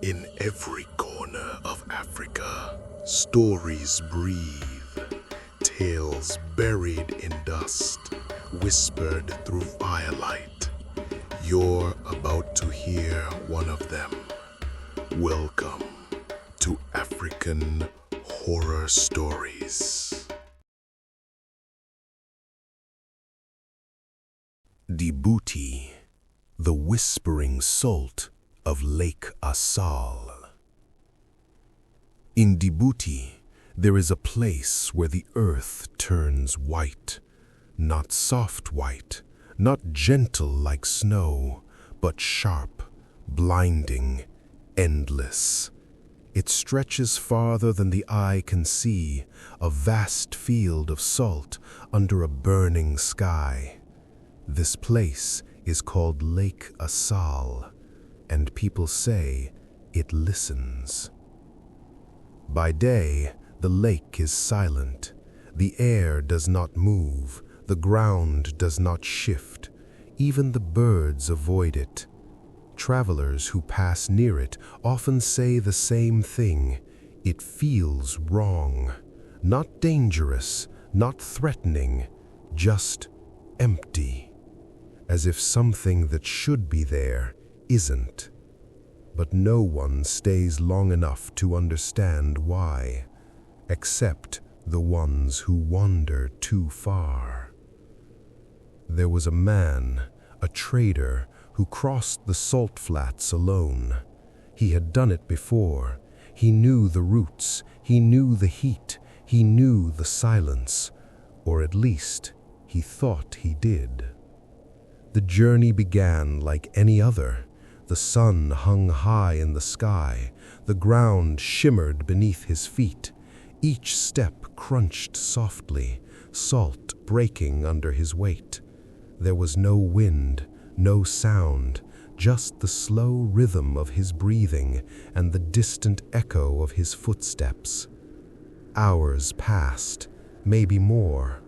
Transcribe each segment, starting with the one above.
In every corner of Africa, stories breathe, tales buried in dust, whispered through firelight. You're about to hear one of them. Welcome to African Horror Stories. Djibouti, the whispering salt of Lake Assal. In Djibouti, there is a place where the earth turns white. Not soft white, not gentle like snow, but sharp, blinding, endless. It stretches farther than the eye can see, a vast field of salt under a burning sky. This place is called Lake Assal, and people say it listens. By day, the lake is silent. The air does not move, the ground does not shift. Even the birds avoid it. Travelers who pass near it often say the same thing. It feels wrong. Not dangerous, not threatening, just empty. As if something that should be there isn't. But no one stays long enough to understand why, except the ones who wander too far. There was a man, a trader, who crossed the salt flats alone. He had done it before. He knew the routes, he knew the heat, he knew the silence, or at least he thought he did. The journey began like any other. The sun hung high in the sky. The ground shimmered beneath his feet. Each step crunched softly, salt breaking under his weight. There was no wind, no sound, just the slow rhythm of his breathing and the distant echo of his footsteps. Hours passed, maybe more.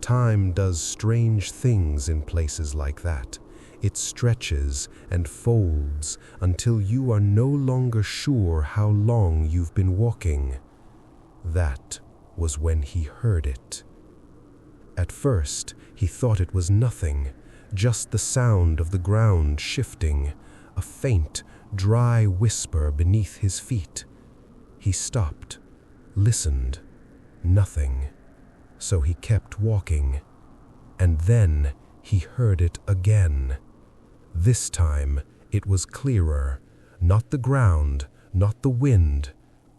Time does strange things in places like that. It stretches and folds until you are no longer sure how long you've been walking. That was when he heard it. At first, he thought it was nothing, just the sound of the ground shifting, a faint, dry whisper beneath his feet. He stopped, listened, nothing. So he kept walking, and then he heard it again. This time it was clearer, not the ground, not the wind,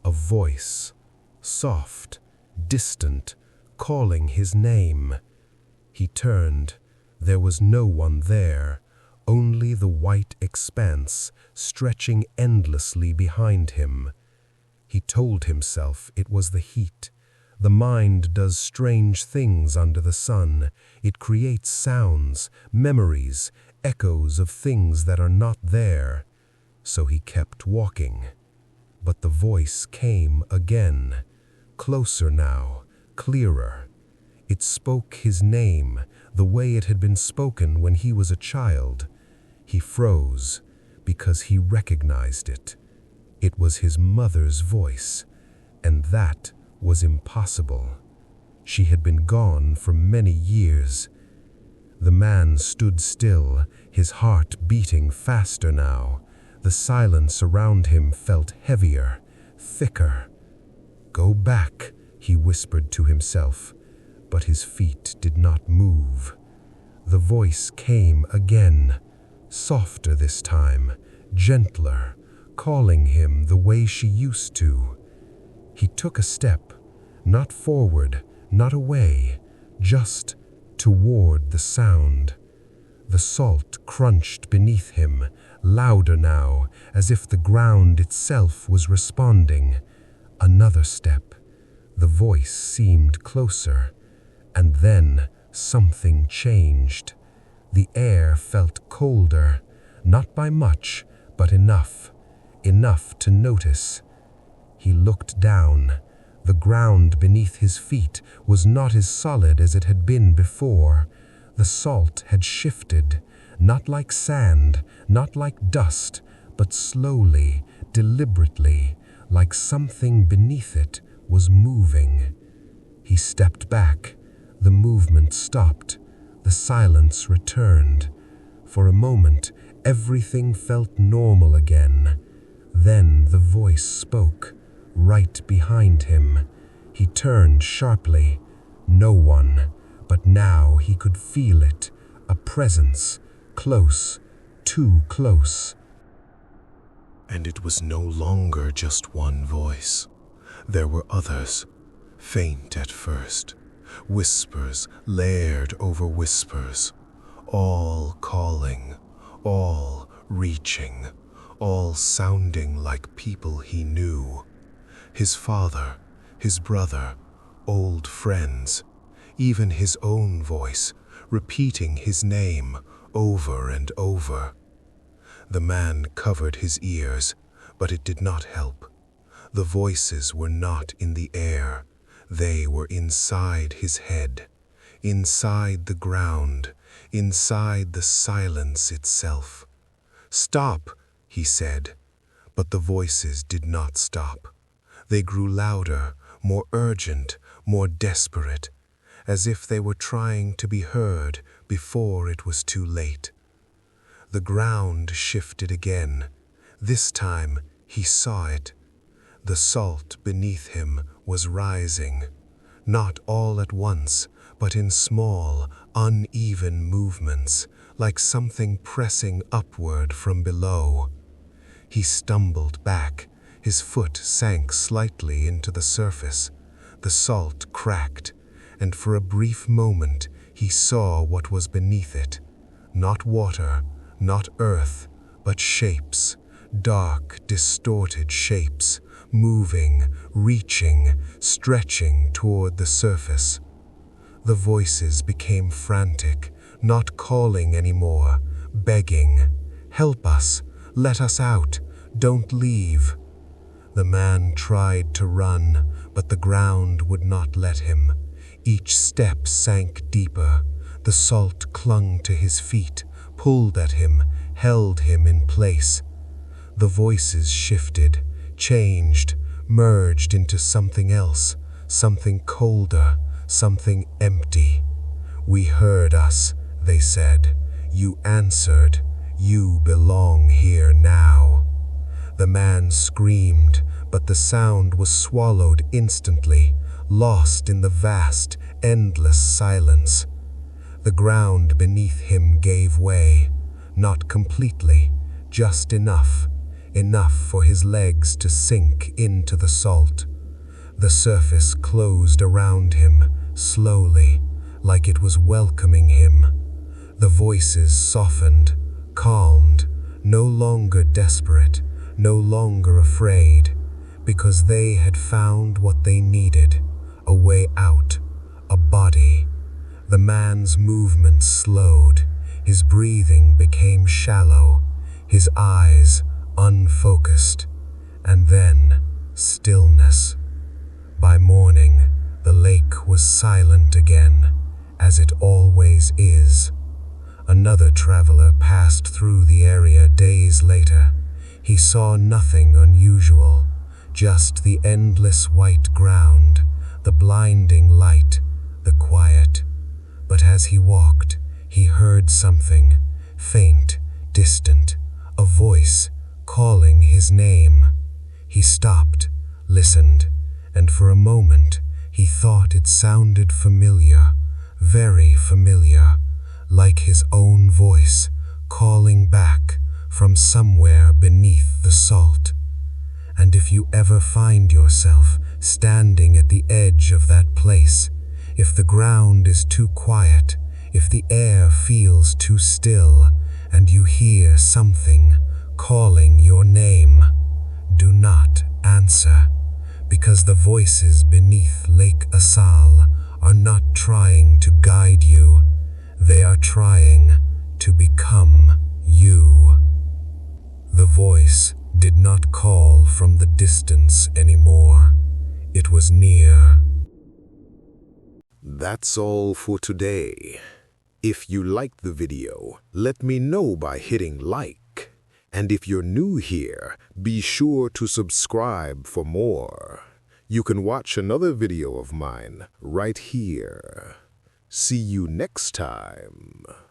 a voice, soft, distant, calling his name. He turned. There was no one there, only the white expanse stretching endlessly behind him. He told himself it was the heat. The mind does strange things under the sun. It creates sounds, memories, echoes of things that are not there. So he kept walking. But the voice came again, closer now, clearer. It spoke his name, the way it had been spoken when he was a child. He froze because he recognized it. It was his mother's voice, and that was impossible. She had been gone for many years. The man stood still, his heart beating faster now. The silence around him felt heavier, thicker. "Go back," he whispered to himself, but his feet did not move. The voice came again, softer this time, gentler, calling him the way she used to. He took a step, not forward, not away, just toward the sound. The salt crunched beneath him, louder now, as if the ground itself was responding. Another step. The voice seemed closer, and then something changed. The air felt colder, not by much, but enough to notice. He looked down. The ground beneath his feet was not as solid as it had been before. The salt had shifted, not like sand, not like dust, but slowly, deliberately, like something beneath it was moving. He stepped back. The movement stopped. The silence returned. For a moment, everything felt normal again. Then the voice spoke, right behind him. He turned sharply. No one, but now he could feel it, a presence, close, too close. And it was no longer just one voice. There were others, faint at first, whispers layered over whispers, all calling, all reaching, all sounding like people he knew. His father, his brother, old friends, even his own voice, repeating his name over and over. The man covered his ears, but it did not help. The voices were not in the air. They were inside his head, inside the ground, inside the silence itself. "Stop," he said, but the voices did not stop. They grew louder, more urgent, more desperate, as if they were trying to be heard before it was too late. The ground shifted again. This time he saw it. The salt beneath him was rising, not all at once, but in small, uneven movements, like something pressing upward from below. He stumbled back. His foot sank slightly into the surface. The salt cracked, and for a brief moment he saw what was beneath it. Not water, not earth, but shapes, dark, distorted shapes, moving, reaching, stretching toward the surface. The voices became frantic, not calling anymore, begging, "Help us, let us out, don't leave." The man tried to run, but the ground would not let him. Each step sank deeper. The salt clung to his feet, pulled at him, held him in place. The voices shifted, changed, merged into something else, something colder, something empty. "We heard us," they said. "You answered. You belong here now." The man screamed, but the sound was swallowed instantly, lost in the vast, endless silence. The ground beneath him gave way, not completely, just enough for his legs to sink into the salt. The surface closed around him, slowly, like it was welcoming him. The voices softened, calmed, no longer desperate, no longer afraid, because they had found what they needed, a way out, a body. The man's movement slowed, his breathing became shallow, his eyes unfocused, and then stillness. By morning, the lake was silent again, as it always is. Another traveler passed through the area days later. He saw nothing unusual, just the endless white ground, the blinding light, the quiet. But as he walked, he heard something, faint, distant, a voice calling his name. He stopped, listened, and for a moment he thought it sounded familiar, very familiar, like his own voice calling back from somewhere beneath the salt. And if you ever find yourself standing at the edge of that place, if the ground is too quiet, if the air feels too still, and you hear something calling your name, do not answer, because the voices beneath Lake Assal are not trying to guide you. They are trying to become you. The voice did not call from the distance anymore. It was near. That's all for today. If you liked the video, let me know by hitting like And if you're new here, be sure to subscribe for more. You can watch another video of mine right here. See you next time.